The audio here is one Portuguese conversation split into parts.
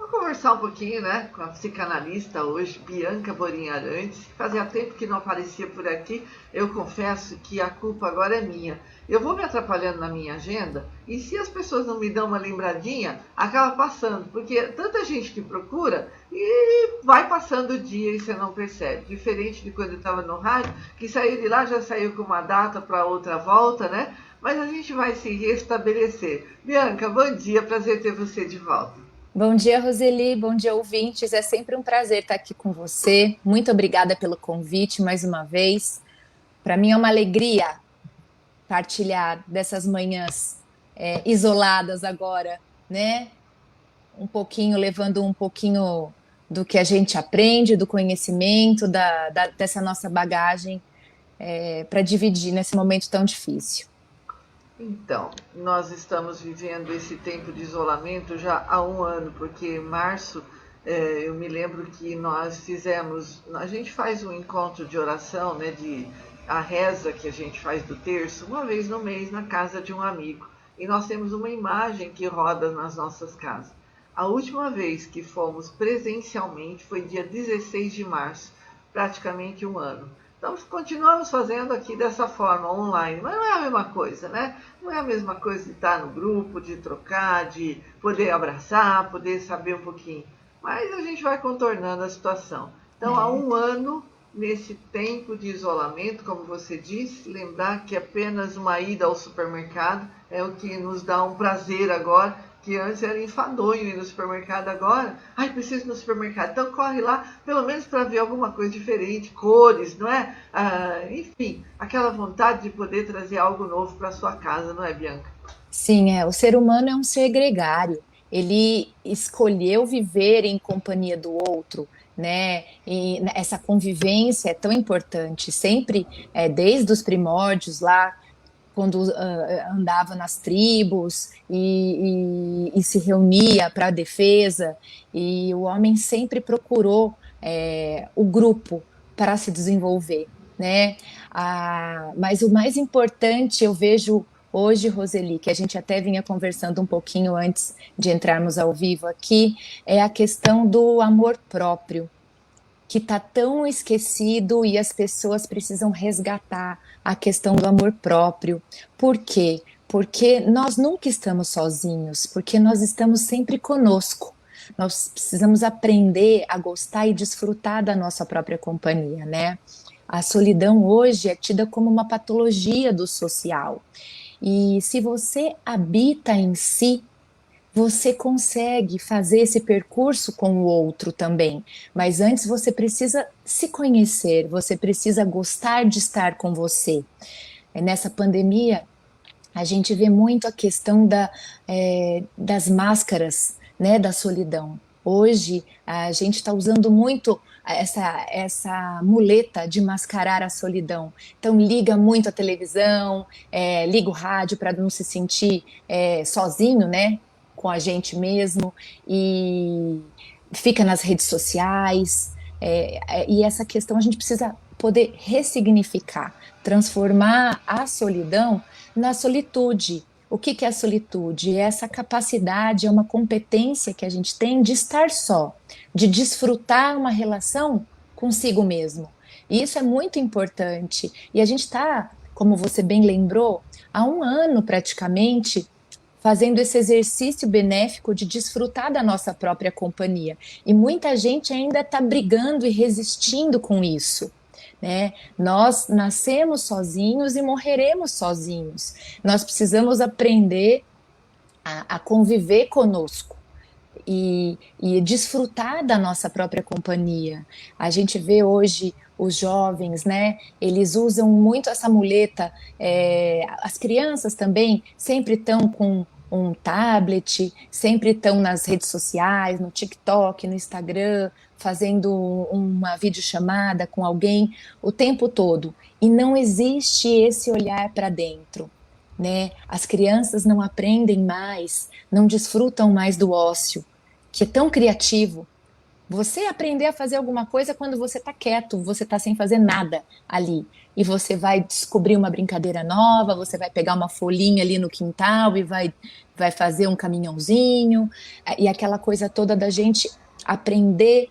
Vou conversar um pouquinho, né, com a psicanalista hoje, Bianca Borin Arantes. Fazia tempo que não aparecia por aqui. Eu confesso que a culpa agora é minha. Eu vou me atrapalhando na minha agenda e se as pessoas não me dão uma lembradinha, acaba passando, porque tanta gente que procura e vai passando o dia e você não percebe. Diferente de quando eu estava no rádio, que saiu de lá, já saiu com uma data para outra volta, né? Mas a gente vai se restabelecer. Bianca, bom dia, prazer ter você de volta. Bom dia, Roseli. Bom dia, ouvintes. É sempre um prazer estar aqui com você. Muito obrigada pelo convite mais uma vez. Para mim é uma alegria partilhar dessas manhãs isoladas agora, né? Um pouquinho, levando um pouquinho do que a gente aprende, do conhecimento, dessa nossa bagagem para dividir nesse momento tão difícil. Então, nós estamos vivendo esse tempo de isolamento já há um ano, porque em março eu me lembro que nós fizemos, a gente faz um encontro de oração, né, de a reza que a gente faz do terço, uma vez no mês na casa de um amigo. E nós temos uma imagem que roda nas nossas casas. A última vez que fomos presencialmente foi dia 16 de março, praticamente um ano. Então, continuamos fazendo aqui dessa forma, online, mas não é a mesma coisa, né? Não é a mesma coisa de estar no grupo, de trocar, de poder abraçar, poder saber um pouquinho. Mas a gente vai contornando a situação. Então, há É. um ano, nesse tempo de isolamento, como você disse, lembrar que apenas uma ida ao supermercado é o que nos dá um prazer agora, que antes era enfadonho ir no supermercado, agora, ai, preciso ir no supermercado, então corre lá, pelo menos para ver alguma coisa diferente, cores, não é? Enfim, aquela vontade de poder trazer algo novo para sua casa, não é, Bianca? Sim, o ser humano é um ser gregário. Ele escolheu viver em companhia do outro, né? E essa convivência é tão importante. Sempre, desde os primórdios lá, quando andava nas tribos e se reunia para a defesa, e o homem sempre procurou o grupo para se desenvolver, né? Mas o mais importante eu vejo hoje, Roseli, que a gente até vinha conversando um pouquinho antes de entrarmos ao vivo aqui, é a questão do amor próprio, que está tão esquecido e as pessoas precisam resgatar a questão do amor próprio. Por quê? Porque nós nunca estamos sozinhos, porque nós estamos sempre conosco. Nós precisamos aprender a gostar e desfrutar da nossa própria companhia, né? A solidão hoje é tida como uma patologia do social. E se você habita em si, você consegue fazer esse percurso com o outro também, mas antes você precisa se conhecer, você precisa gostar de estar com você. Nessa pandemia, a gente vê muito a questão das máscaras, né, da solidão. Hoje, a gente está usando muito essa muleta de mascarar a solidão. Então, liga muito a televisão, liga o rádio para não se sentir sozinho, né, com a gente mesmo, e fica nas redes sociais. E essa questão a gente precisa poder ressignificar, transformar a solidão na solitude. O que que é a solitude? É essa capacidade, é uma competência que a gente tem de estar só, de desfrutar uma relação consigo mesmo. E isso é muito importante. E a gente está, como você bem lembrou, há um ano praticamente fazendo esse exercício benéfico de desfrutar da nossa própria companhia. E muita gente ainda está brigando e resistindo com isso. Né? Nós nascemos sozinhos e morreremos sozinhos. Nós precisamos aprender a conviver conosco e desfrutar da nossa própria companhia. A gente vê hoje os jovens, né? Eles usam muito essa muleta. As crianças também sempre estão com um tablet, sempre estão nas redes sociais, no TikTok, no Instagram, fazendo uma videochamada com alguém o tempo todo. E não existe esse olhar para dentro, né? As crianças não aprendem mais, não desfrutam mais do ócio, que é tão criativo. Você aprender a fazer alguma coisa quando você está quieto, você está sem fazer nada ali. E você vai descobrir uma brincadeira nova, você vai pegar uma folhinha ali no quintal e vai fazer um caminhãozinho, e aquela coisa toda da gente aprender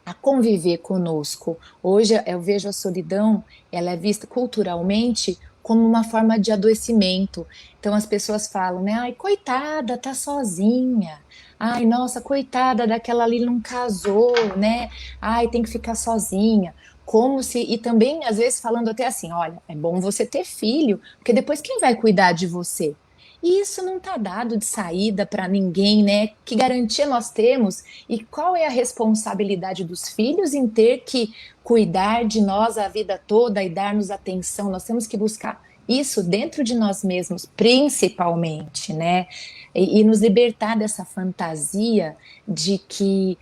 a conviver conosco. Hoje eu vejo a solidão, ela é vista culturalmente como uma forma de adoecimento. Então as pessoas falam, né? Ai, coitada, tá sozinha. Ai, nossa, coitada daquela ali não casou, né? Ai, tem que ficar sozinha. Como se, e também às vezes falando até assim, olha, é bom você ter filho, porque depois quem vai cuidar de você? E isso não está dado de saída para ninguém, né? Que garantia nós temos e qual é a responsabilidade dos filhos em ter que cuidar de nós a vida toda e dar-nos atenção? Nós temos que buscar isso dentro de nós mesmos, principalmente, né? E nos libertar dessa fantasia de que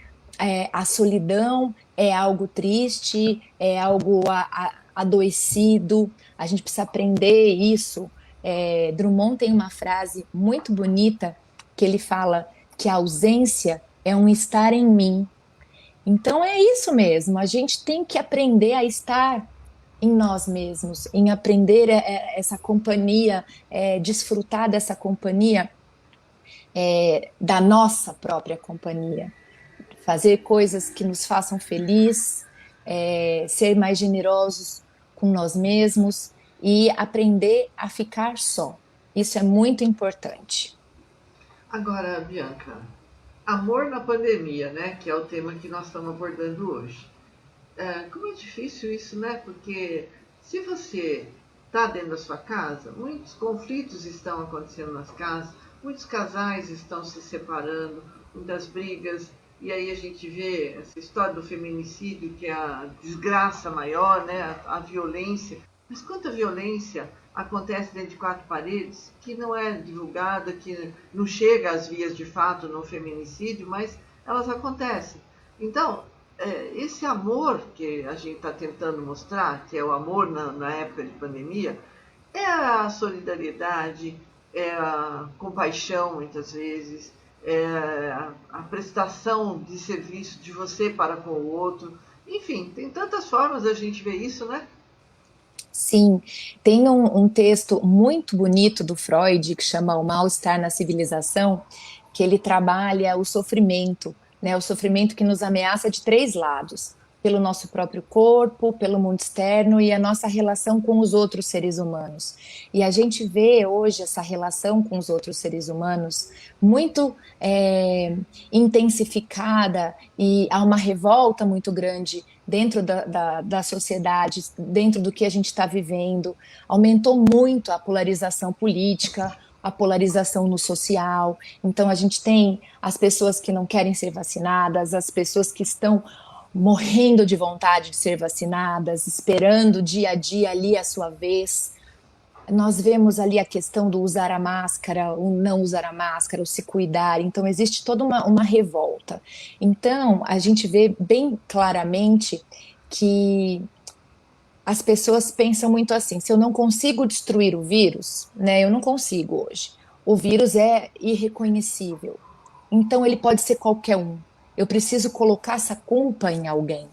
a solidão é algo triste, é algo adoecido. A gente precisa aprender isso. Drummond tem uma frase muito bonita que ele fala que a ausência é um estar em mim. Então é isso mesmo, a gente tem que aprender a estar em nós mesmos, em aprender essa companhia, desfrutar dessa companhia, da nossa própria companhia, fazer coisas que nos façam feliz, ser mais generosos com nós mesmos e aprender a ficar só. Isso é muito importante. Agora, Bianca, amor na pandemia, né? Que é o tema que nós estamos abordando hoje. Como é difícil isso, né? Porque se você está dentro da sua casa, muitos conflitos estão acontecendo nas casas, muitos casais estão se separando, muitas brigas, e aí a gente vê essa história do feminicídio, que é a desgraça maior, né? A violência. Mas quanta violência acontece dentro de quatro paredes, que não é divulgada, que não chega às vias de fato no feminicídio, mas elas acontecem. Então, esse amor que a gente está tentando mostrar, que é o amor na época de pandemia, é a solidariedade, é a compaixão, muitas vezes, é a prestação de serviço de você para com o outro. Enfim, tem tantas formas da gente ver isso, né? Sim, tem um texto muito bonito do Freud que chama O Mal-Estar na Civilização, que ele trabalha o sofrimento, né? O sofrimento que nos ameaça de três lados: pelo nosso próprio corpo, pelo mundo externo e a nossa relação com os outros seres humanos. E a gente vê hoje essa relação com os outros seres humanos muito intensificada e há uma revolta muito grande dentro da sociedade, dentro do que a gente está vivendo. Aumentou muito a polarização política, a polarização no social. Então, a gente tem as pessoas que não querem ser vacinadas, as pessoas que estão morrendo de vontade de ser vacinadas, esperando dia a dia ali a sua vez. Nós vemos ali a questão do usar a máscara, o não usar a máscara, o se cuidar. Então, existe toda uma revolta. Então, a gente vê bem claramente que as pessoas pensam muito assim: se eu não consigo destruir o vírus, né, eu não consigo hoje. O vírus é irreconhecível. Então, ele pode ser qualquer um. Eu preciso colocar essa culpa em alguém.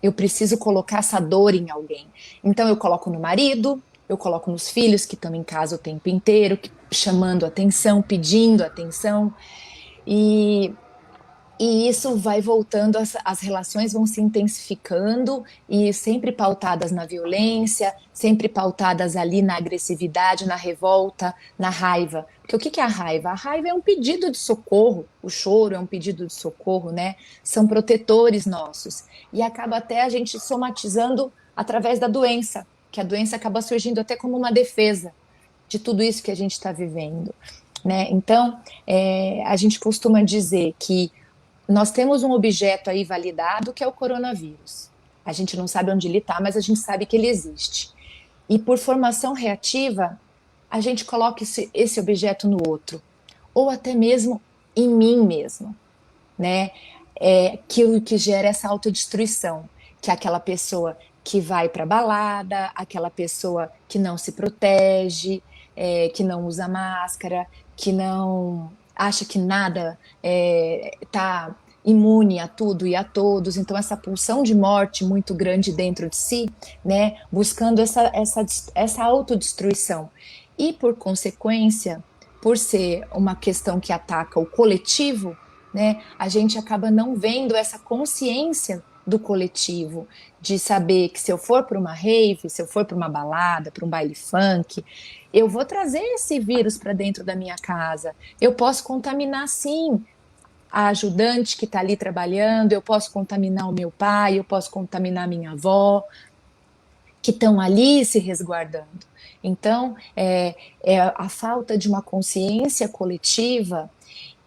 Eu preciso colocar essa dor em alguém. Então eu coloco no marido, eu coloco nos filhos que estão em casa o tempo inteiro, chamando atenção, pedindo atenção, e, e isso vai voltando, as relações vão se intensificando e sempre pautadas na violência, sempre pautadas ali na agressividade, na revolta, na raiva. Porque o que é a raiva? A raiva é um pedido de socorro, o choro é um pedido de socorro, né? São protetores nossos. E acaba até a gente somatizando através da doença, que a doença acaba surgindo até como uma defesa de tudo isso que a gente está vivendo, né? Então, a gente costuma dizer que nós temos um objeto aí validado que é o coronavírus. A gente não sabe onde ele está, mas a gente sabe que ele existe. E por formação reativa, a gente coloca esse objeto no outro, ou até mesmo em mim mesmo, né? Que gera essa autodestruição, que é aquela pessoa que vai para balada, aquela pessoa que não se protege, que não usa máscara, que não acha que nada está imune a tudo e a todos, então essa pulsão de morte muito grande dentro de si, né, buscando essa autodestruição. E por consequência, por ser uma questão que ataca o coletivo, né, a gente acaba não vendo essa consciência do coletivo, de saber que se eu for para uma rave, se eu for para uma balada, para um baile funk, eu vou trazer esse vírus para dentro da minha casa. Eu posso contaminar sim a ajudante que está ali trabalhando, eu posso contaminar o meu pai, eu posso contaminar minha avó, que estão ali se resguardando. Então, é a falta de uma consciência coletiva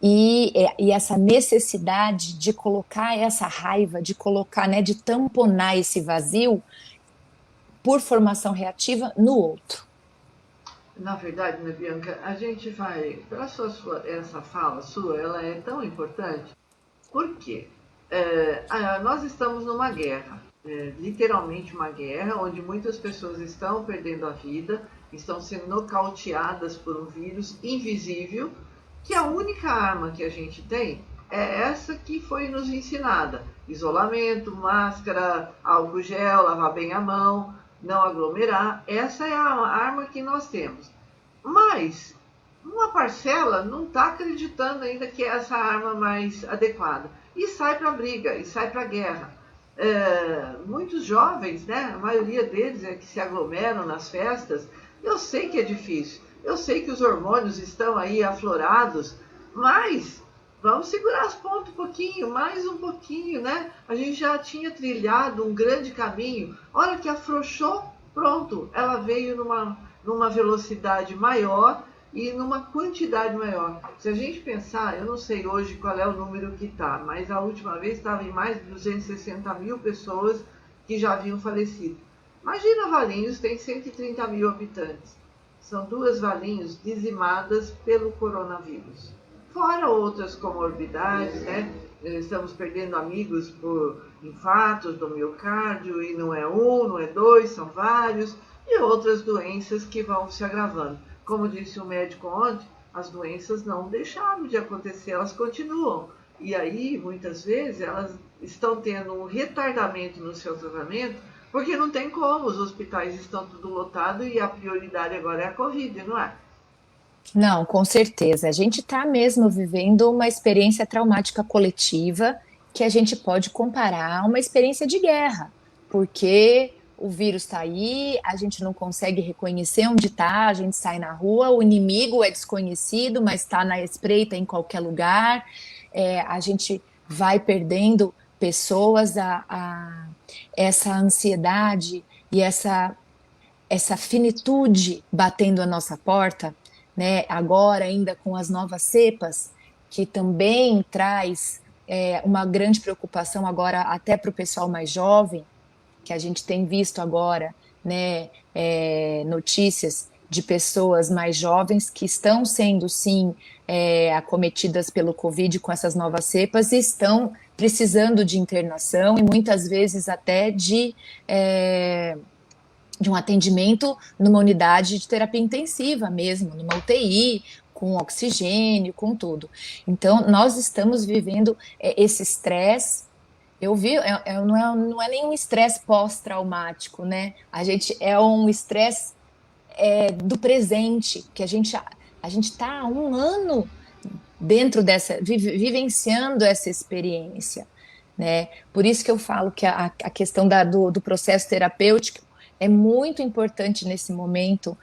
e essa necessidade de colocar essa raiva, de colocar, né, de tamponar esse vazio por formação reativa no outro. Na verdade, né, Bianca, a gente vai, essa fala sua, ela é tão importante. Por quê? Nós estamos numa guerra, literalmente uma guerra, onde muitas pessoas estão perdendo a vida, estão sendo nocauteadas por um vírus invisível, que a única arma que a gente tem é essa que foi nos ensinada: isolamento, máscara, álcool gel, lavar bem a mão, não aglomerar. Essa é a arma que nós temos. Mas uma parcela não está acreditando ainda que é essa arma mais adequada. E sai para a briga, e sai para a guerra. Muitos jovens, né, a maioria deles é que se aglomeram nas festas. Eu sei que é difícil, eu sei que os hormônios estão aí aflorados, mas vamos segurar as pontas um pouquinho, mais um pouquinho, né? A gente já tinha trilhado um grande caminho. A hora que afrouxou, pronto, ela veio numa velocidade maior e numa quantidade maior. Se a gente pensar, eu não sei hoje qual é o número que está, mas a última vez estava em mais de 260 mil pessoas que já haviam falecido. Imagina, Valinhos tem 130 mil habitantes. São 2 Valinhos dizimadas pelo coronavírus. Fora outras comorbidades, né? Estamos perdendo amigos por infartos do miocárdio, e não é um, não é 2, são vários, e outras doenças que vão se agravando. Como disse o médico ontem, as doenças não deixaram de acontecer, elas continuam. E aí, muitas vezes, elas estão tendo um retardamento no seu tratamento, porque não tem como, os hospitais estão tudo lotados e a prioridade agora é a Covid, não é? Não, com certeza. A gente está mesmo vivendo uma experiência traumática coletiva que a gente pode comparar a uma experiência de guerra, porque o vírus está aí, a gente não consegue reconhecer onde está, a gente sai na rua, o inimigo é desconhecido, mas está na espreita em qualquer lugar, a gente vai perdendo pessoas, essa ansiedade e essa finitude batendo a nossa porta, né? Agora ainda com as novas cepas, que também traz uma grande preocupação agora até para o pessoal mais jovem, que a gente tem visto agora, né, notícias de pessoas mais jovens que estão sendo, sim, acometidas pelo Covid com essas novas cepas e estão precisando de internação e muitas vezes até de um atendimento numa unidade de terapia intensiva mesmo, numa UTI, com oxigênio, com tudo. Então, nós estamos vivendo esse estresse. Eu vi, não é nenhum estresse pós-traumático, né? A gente é um estresse do presente, que a gente está há um ano dentro vivenciando essa experiência, né? Por isso que eu falo que a questão do processo terapêutico é muito importante nesse momento.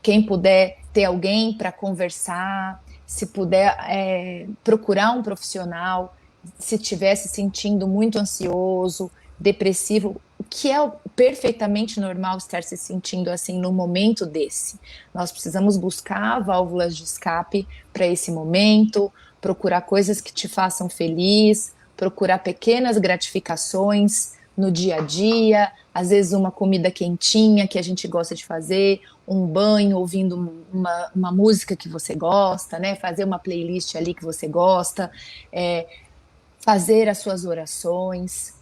Quem puder ter alguém para conversar, se puder procurar um profissional, se estiver se sentindo muito ansioso, depressivo, o que é perfeitamente normal estar se sentindo assim num momento desse. Nós precisamos buscar válvulas de escape para esse momento, procurar coisas que te façam feliz, procurar pequenas gratificações no dia a dia, às vezes uma comida quentinha que a gente gosta de fazer, um banho ouvindo uma música que você gosta, né? Fazer uma playlist ali que você gosta, fazer as suas orações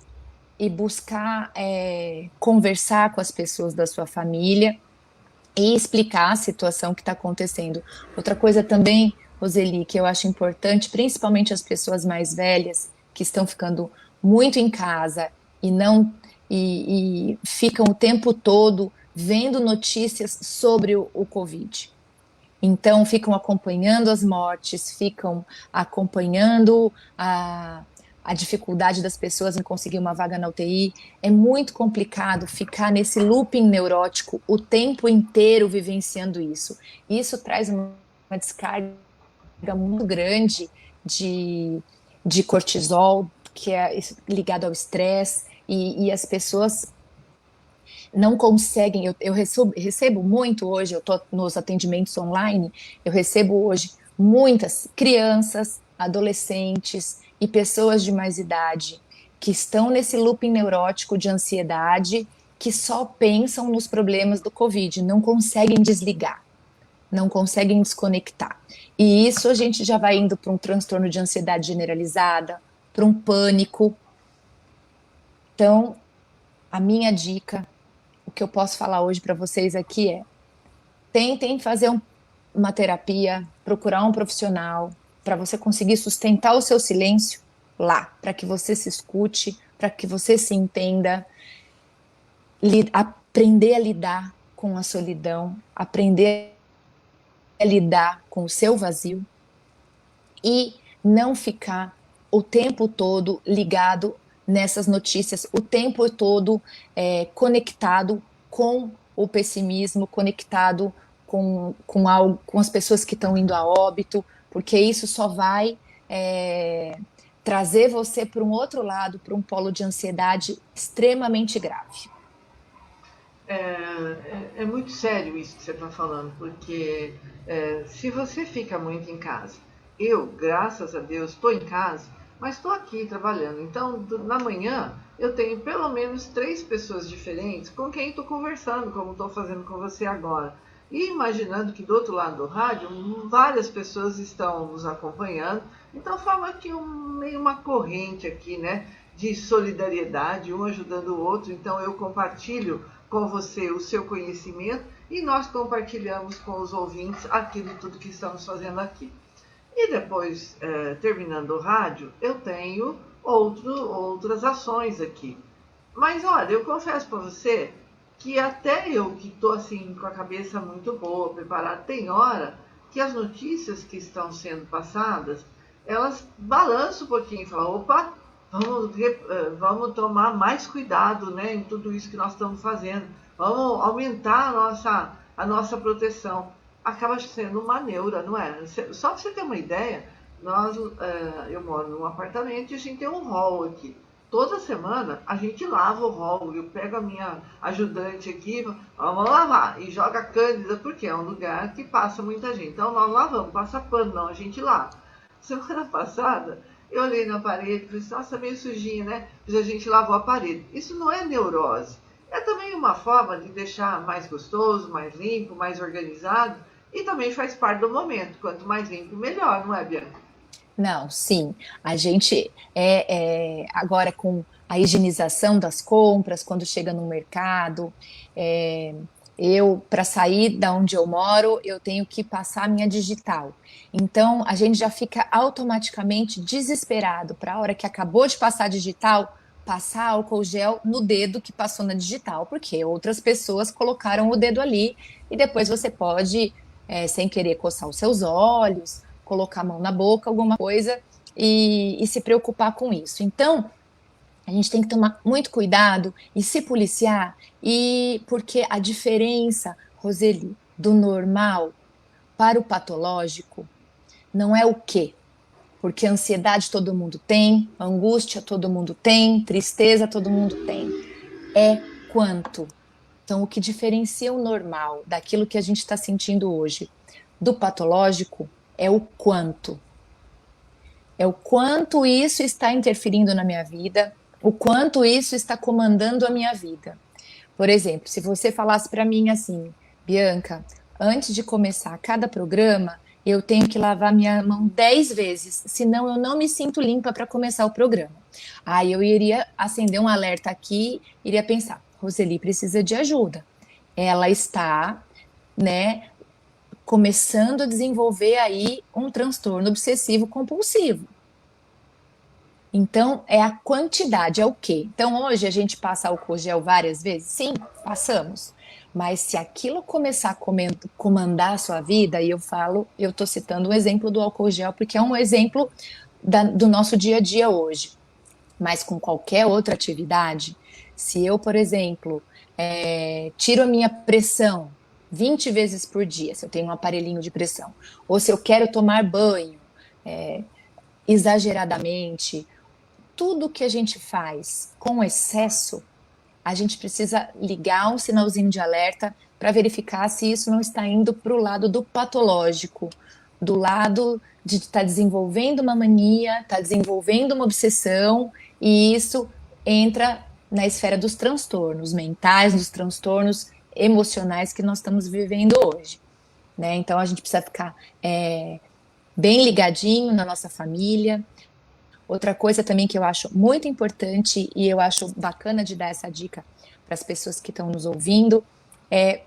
e buscar conversar com as pessoas da sua família e explicar a situação que está acontecendo. Outra coisa também Roseli, que eu acho importante, principalmente as pessoas mais velhas, que estão ficando muito em casa e não e ficam o tempo todo vendo notícias sobre o Covid. Então, ficam acompanhando as mortes, ficam acompanhando a dificuldade das pessoas em conseguir uma vaga na UTI. É muito complicado ficar nesse looping neurótico o tempo inteiro vivenciando isso. Isso traz uma descarga muito grande de, de cortisol, que é ligado ao estresse, e as pessoas não conseguem. Eu recebo muito hoje, eu estou nos atendimentos online, eu recebo hoje muitas crianças, adolescentes e pessoas de mais idade que estão nesse looping neurótico de ansiedade, que só pensam nos problemas do Covid, não conseguem desligar, não conseguem desconectar. E isso a gente já vai indo para um transtorno de ansiedade generalizada, para um pânico. Então, a minha dica, o que eu posso falar hoje para vocês aqui é: tentem fazer uma terapia, procurar um profissional para você conseguir sustentar o seu silêncio lá, para que você se escute, para que você se entenda, aprender a lidar com a solidão, aprender a lidar com o seu vazio e não ficar o tempo todo ligado nessas notícias, o tempo todo conectado com o pessimismo, conectado com as pessoas que estão indo a óbito, porque isso só vai trazer você para um outro lado, para um polo de ansiedade extremamente grave. É muito sério isso que você está falando, porque se você fica muito em casa, eu, graças a Deus, estou em casa, mas estou aqui trabalhando. Então, na manhã, eu tenho pelo menos 3 pessoas diferentes com quem estou conversando, como estou fazendo com você agora. E imaginando que do outro lado do rádio, várias pessoas estão nos acompanhando. Então, forma aqui meio uma corrente aqui, né? De solidariedade, um ajudando o outro. Então, eu compartilho com você o seu conhecimento e nós compartilhamos com os ouvintes aquilo tudo que estamos fazendo aqui. E depois, terminando o rádio, eu tenho outras ações aqui. Mas olha, eu confesso para você que até eu que estou assim com a cabeça muito boa, preparada, tem hora que as notícias que estão sendo passadas, elas balançam um pouquinho e falam: opa, vamos tomar mais cuidado, né, em tudo isso que nós estamos fazendo. Vamos aumentar a nossa proteção. Acaba sendo uma neura, não é? Só para você ter uma ideia, eu moro num apartamento e a gente tem um hall aqui. Toda semana a gente lava o hall. Eu pego a minha ajudante aqui, vamos lavar, e joga cândida, porque é um lugar que passa muita gente. Então nós lavamos, passa pano, não, a gente lava. Semana passada, eu olhei na parede e falei: nossa, meio sujinha, né? Mas a gente lavou a parede. Isso não é neurose. É também uma forma de deixar mais gostoso, mais limpo, mais organizado. E também faz parte do momento. Quanto mais limpo, melhor, não é, Bianca? Não, sim. A gente agora com a higienização das compras, quando chega no mercado, é, para sair da onde eu moro, eu tenho que passar a minha digital. Então, a gente já fica automaticamente desesperado para a hora que acabou de passar a digital, passar álcool gel no dedo que passou na digital, porque outras pessoas colocaram o dedo ali e depois você pode, sem querer, coçar os seus olhos, colocar a mão na boca, alguma coisa, e se preocupar com isso. Então, a gente tem que tomar muito cuidado e se policiar, e porque a diferença, Roseli, do normal para o patológico não é o quê? Porque ansiedade todo mundo tem, angústia todo mundo tem, tristeza todo mundo tem. É quanto. Então, o que diferencia o normal daquilo que a gente está sentindo hoje do patológico é o quanto. É o quanto isso está interferindo na minha vida, o quanto isso está comandando a minha vida. Por exemplo, se você falasse para mim assim: Bianca, antes de começar cada programa, eu tenho que lavar minha mão 10 vezes, senão eu não me sinto limpa para começar o programa. Aí eu iria acender um alerta aqui, iria pensar: Roseli precisa de ajuda. Ela está, né, começando a desenvolver aí um transtorno obsessivo compulsivo. Então, é a quantidade, é o quê? Então, hoje a gente passa álcool gel várias vezes? Sim, passamos. Mas se aquilo começar a comandar a sua vida, e eu estou citando um exemplo do álcool gel, porque é um exemplo do nosso dia a dia hoje. Mas com qualquer outra atividade, se eu, por exemplo, tiro a minha pressão 20 vezes por dia, se eu tenho um aparelhinho de pressão, ou se eu quero tomar banho exageradamente, tudo que a gente faz com excesso, a gente precisa ligar um sinalzinho de alerta para verificar se isso não está indo para o lado do patológico, do lado de estar desenvolvendo uma mania, estar desenvolvendo uma obsessão, e isso entra na esfera dos transtornos mentais, dos transtornos emocionais que nós estamos vivendo hoje, né? Então a gente precisa ficar bem ligadinho na nossa família. Outra coisa também que eu acho muito importante e eu acho bacana de dar essa dica para as pessoas que estão nos ouvindo é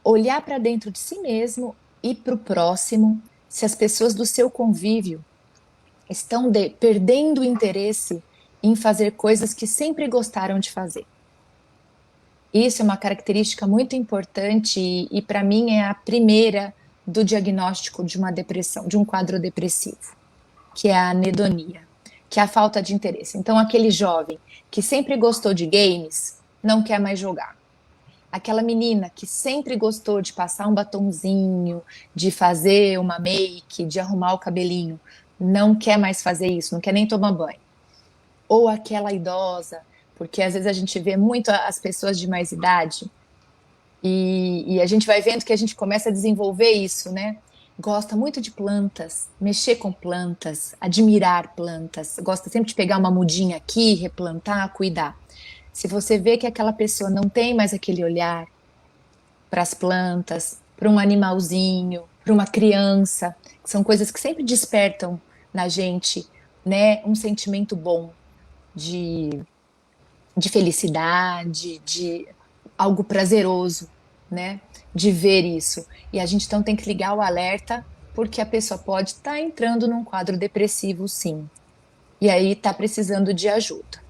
olhar para dentro de si mesmo e para o próximo, se as pessoas do seu convívio estão perdendo o interesse em fazer coisas que sempre gostaram de fazer. Isso é uma característica muito importante e para mim é a primeira do diagnóstico de uma depressão, de um quadro depressivo, que é a anedonia, que é a falta de interesse. Então, aquele jovem que sempre gostou de games, não quer mais jogar. Aquela menina que sempre gostou de passar um batonzinho, de fazer uma make, de arrumar o cabelinho, não quer mais fazer isso, não quer nem tomar banho. Ou aquela idosa, porque às vezes a gente vê muito as pessoas de mais idade e a gente vai vendo que a gente começa a desenvolver isso, né? Gosta muito de plantas, mexer com plantas, admirar plantas, gosta sempre de pegar uma mudinha aqui, replantar, cuidar. Se você vê que aquela pessoa não tem mais aquele olhar para as plantas, para um animalzinho, para uma criança, que são coisas que sempre despertam na gente, né, um sentimento bom de, de felicidade, de algo prazeroso, né, de ver isso. E a gente então tem que ligar o alerta, porque a pessoa pode estar entrando num quadro depressivo, sim. E aí está precisando de ajuda.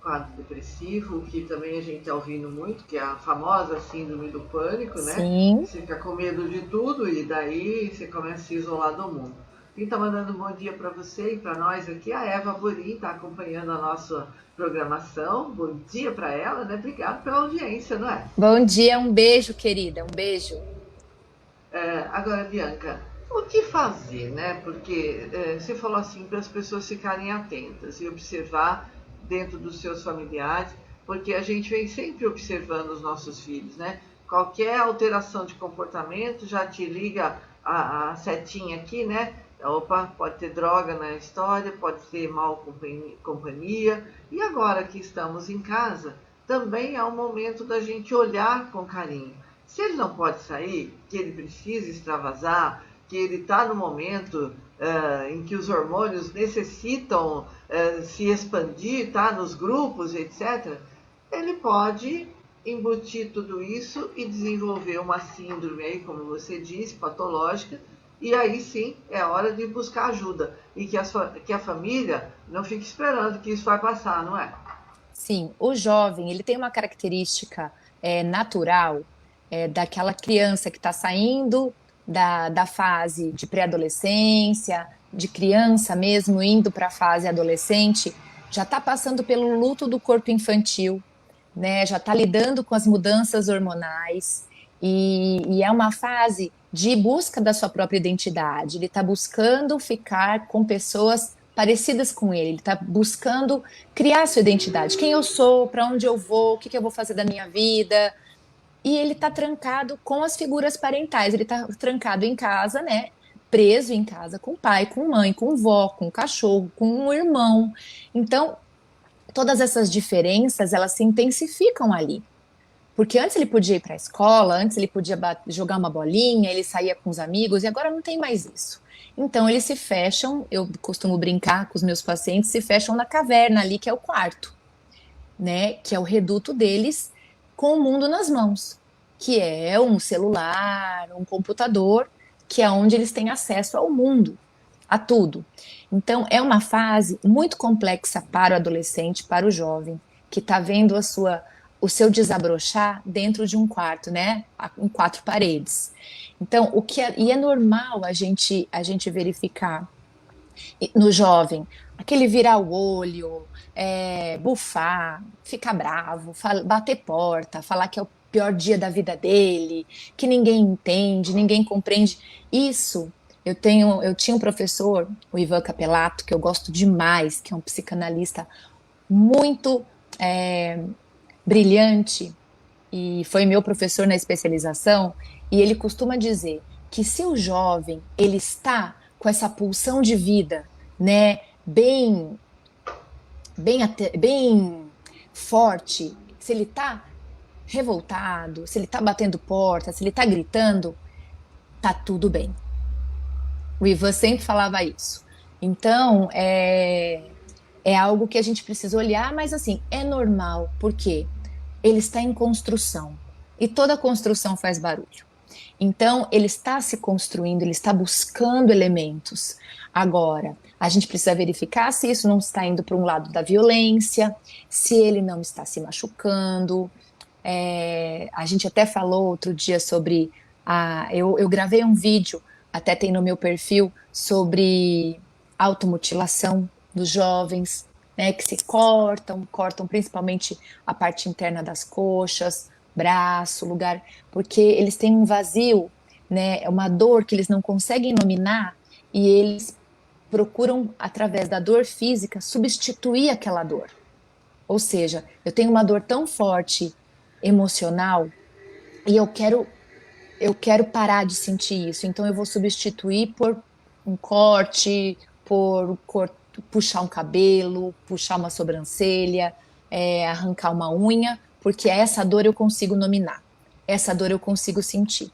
Quadro depressivo, que também a gente está ouvindo muito, que é a famosa síndrome do pânico, né? Sim. Você fica com medo de tudo e daí você começa a se isolar do mundo. Quem está mandando um bom dia para você e para nós aqui, a Eva Borim está acompanhando a nossa programação. Bom dia para ela, né? Obrigado pela audiência, não é? Bom dia, um beijo, querida, um beijo. Agora, Bianca, o que fazer, né? Porque você falou assim para as pessoas ficarem atentas e observar dentro dos seus familiares, porque a gente vem sempre observando os nossos filhos, né? Qualquer alteração de comportamento já te liga a setinha aqui, né? Opa, pode ter droga na história, pode ter mal companhia. E agora que estamos em casa, também é o momento da gente olhar com carinho. Se ele não pode sair, que ele precisa extravasar, que ele está no momento em que os hormônios necessitam se expandir, tá, nos grupos, etc., ele pode embutir tudo isso e desenvolver uma síndrome aí, como você disse, patológica, e aí sim é hora de buscar ajuda e que a família não fique esperando que isso vai passar, não é? Sim, o jovem, ele tem uma característica natural daquela criança que está saindo da fase de pré-adolescência, de criança mesmo, indo para a fase adolescente, já está passando pelo luto do corpo infantil, né? Já está lidando com as mudanças hormonais e é uma fase de busca da sua própria identidade. Ele está buscando ficar com pessoas parecidas com ele está buscando criar sua identidade. Quem eu sou, para onde eu vou, o que eu vou fazer da minha vida. E ele está trancado com as figuras parentais, ele está trancado em casa, né? Preso em casa com pai, com mãe, com vó, com cachorro, com um irmão. Então, todas essas diferenças, elas se intensificam ali. Porque antes ele podia ir para a escola, antes ele podia jogar uma bolinha, ele saía com os amigos, e agora não tem mais isso. Então, eles se fecham, eu costumo brincar com os meus pacientes, se fecham na caverna ali, que é o quarto, né? Que é o reduto deles, com o mundo nas mãos. que é um celular, um computador, que é onde eles têm acesso ao mundo, a tudo. Então, é uma fase muito complexa para o adolescente, para o jovem, que está vendo o seu desabrochar dentro de um quarto, né? Em quatro paredes. Então, e é normal a gente verificar no jovem aquele virar o olho, bufar, ficar bravo, bater porta, falar que é o pior dia da vida dele, que ninguém entende, ninguém compreende. Isso eu tinha um professor, o Ivan Capelato, que eu gosto demais, que é um psicanalista muito é, brilhante e foi meu professor na especialização, e ele costuma dizer que se o jovem ele está com essa pulsão de vida, né, bem forte, se ele está revoltado, se ele está batendo porta, se ele está gritando, tá tudo bem. O Ivan sempre falava isso. Então, é algo que a gente precisa olhar, mas assim, é normal, porque ele está em construção. E toda construção faz barulho. Então, ele está se construindo, ele está buscando elementos. Agora, a gente precisa verificar se isso não está indo para um lado da violência, se ele não está se machucando. A gente até falou outro dia sobre. Eu gravei um vídeo, até tem no meu perfil, sobre automutilação dos jovens, né, que se cortam principalmente a parte interna das coxas, braço, lugar, porque eles têm um vazio, né, é uma dor que eles não conseguem nominar e eles procuram, através da dor física, substituir aquela dor. Ou seja, eu tenho uma dor tão forte emocional e eu quero parar de sentir isso, então eu vou substituir por um corte, puxar um cabelo, puxar uma sobrancelha, arrancar uma unha, porque essa dor eu consigo nominar, essa dor eu consigo sentir.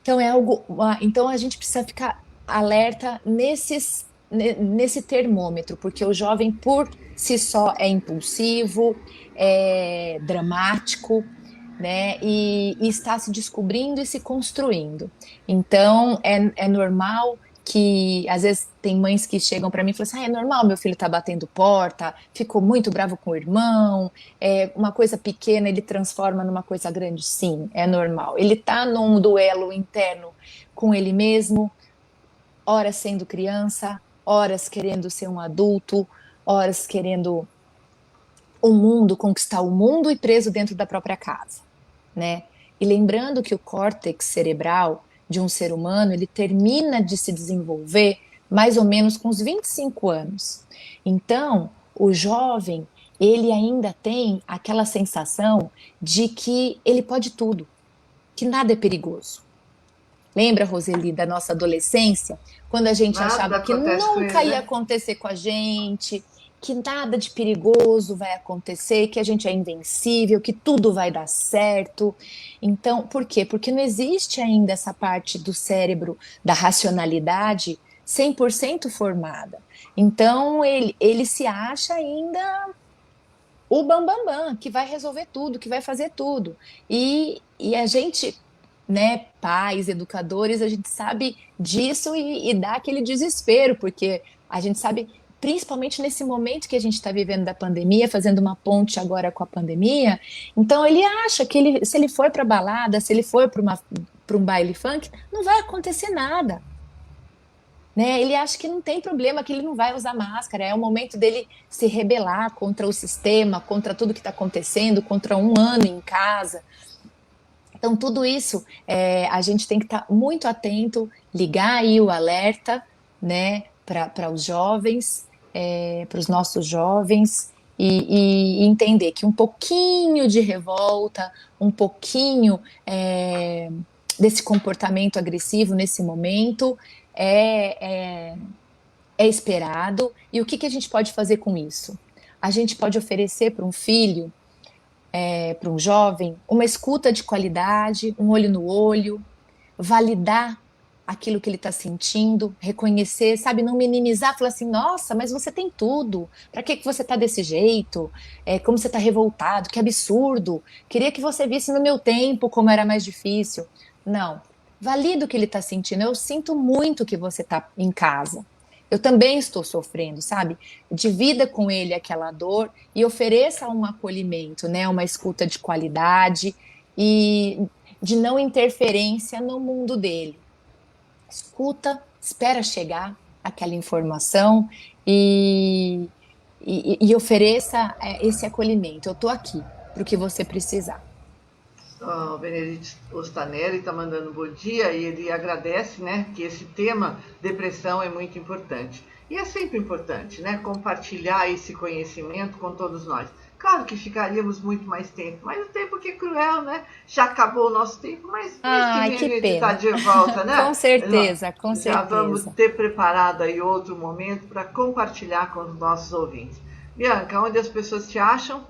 Então é algo, então a gente precisa ficar alerta nesse termômetro, porque o jovem por si só é impulsivo, é dramático, né? E está se descobrindo e se construindo. Então é normal que às vezes tem mães que chegam para mim e falam assim: é normal, meu filho tá batendo porta, ficou muito bravo com o irmão, uma coisa pequena ele transforma numa coisa grande. Sim, é normal. Ele tá num duelo interno com ele mesmo, horas sendo criança, horas querendo ser um adulto, horas querendo o mundo, conquistar o mundo e preso dentro da própria casa, né? E lembrando que o córtex cerebral de um ser humano, ele termina de se desenvolver mais ou menos com os 25 anos. Então, o jovem, ele ainda tem aquela sensação de que ele pode tudo, que nada é perigoso. Lembra, Roseli, da nossa adolescência, quando a gente Nada achava que acontece com nunca ele, ia né? acontecer com a gente, que nada de perigoso vai acontecer, que a gente é invencível, que tudo vai dar certo. Então, por quê? Porque não existe ainda essa parte do cérebro, da racionalidade 100% formada. Então, ele se acha ainda o bambambam, bam, bam, que vai resolver tudo, que vai fazer tudo. E a gente, né, pais, educadores, a gente sabe disso e dá aquele desespero, porque a gente sabe, principalmente nesse momento que a gente está vivendo da pandemia, fazendo uma ponte agora com a pandemia, então ele acha que se ele for para balada, se ele for para um baile funk, não vai acontecer nada. Né? Ele acha que não tem problema, que ele não vai usar máscara. É o momento dele se rebelar contra o sistema, contra tudo que está acontecendo, contra um ano em casa. Então, tudo isso a gente tem que estar muito atento, ligar aí o alerta, né, para os jovens, para os nossos jovens, e entender que um pouquinho de revolta, um pouquinho desse comportamento agressivo nesse momento é, é, é esperado. E o que, que a gente pode fazer com isso? A gente pode oferecer para um filho, para um jovem, uma escuta de qualidade, um olho no olho, validar aquilo que ele está sentindo, reconhecer, sabe, não minimizar, falar assim, nossa, mas você tem tudo, para que que você está desse jeito? Como você está revoltado, que absurdo, queria que você visse no meu tempo como era mais difícil. Não, valida o que ele está sentindo, eu sinto muito que você está em casa. Eu também estou sofrendo, sabe? Divida com ele aquela dor e ofereça um acolhimento, né? Uma escuta de qualidade e de não interferência no mundo dele. Escuta, espera chegar aquela informação e, e ofereça esse acolhimento. Eu estou aqui para o que você precisar. O Benedito Ostanelli está mandando um bom dia e ele agradece, né, que esse tema depressão é muito importante. E é sempre importante, né, compartilhar esse conhecimento com todos nós. Claro que ficaríamos muito mais tempo, mas o tempo que é cruel, né? Já acabou o nosso tempo, mas mês que Ai, vem a que gente está pena. de volta, Com né? certeza, com Já vamos certeza. ter preparado aí outro momento para compartilhar com os nossos ouvintes. Bianca, onde as pessoas te acham?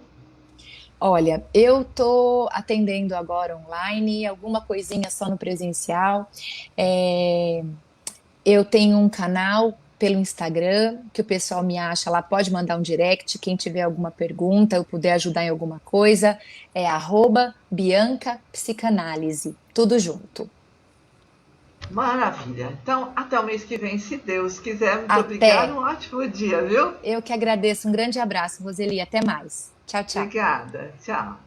Olha, eu tô atendendo agora online, alguma coisinha só no presencial. É, eu tenho um canal pelo Instagram que o pessoal me acha lá, pode mandar um direct. Quem tiver alguma pergunta, eu puder ajudar em alguma coisa, é @Bianca Psicanálise, tudo junto. Maravilha. Então, até o mês que vem, se Deus quiser. Muito obrigada. Até. Um ótimo dia, viu? Eu que agradeço. Um grande abraço, Roseli. Até mais. Tchau, tchau. Obrigada. Tchau.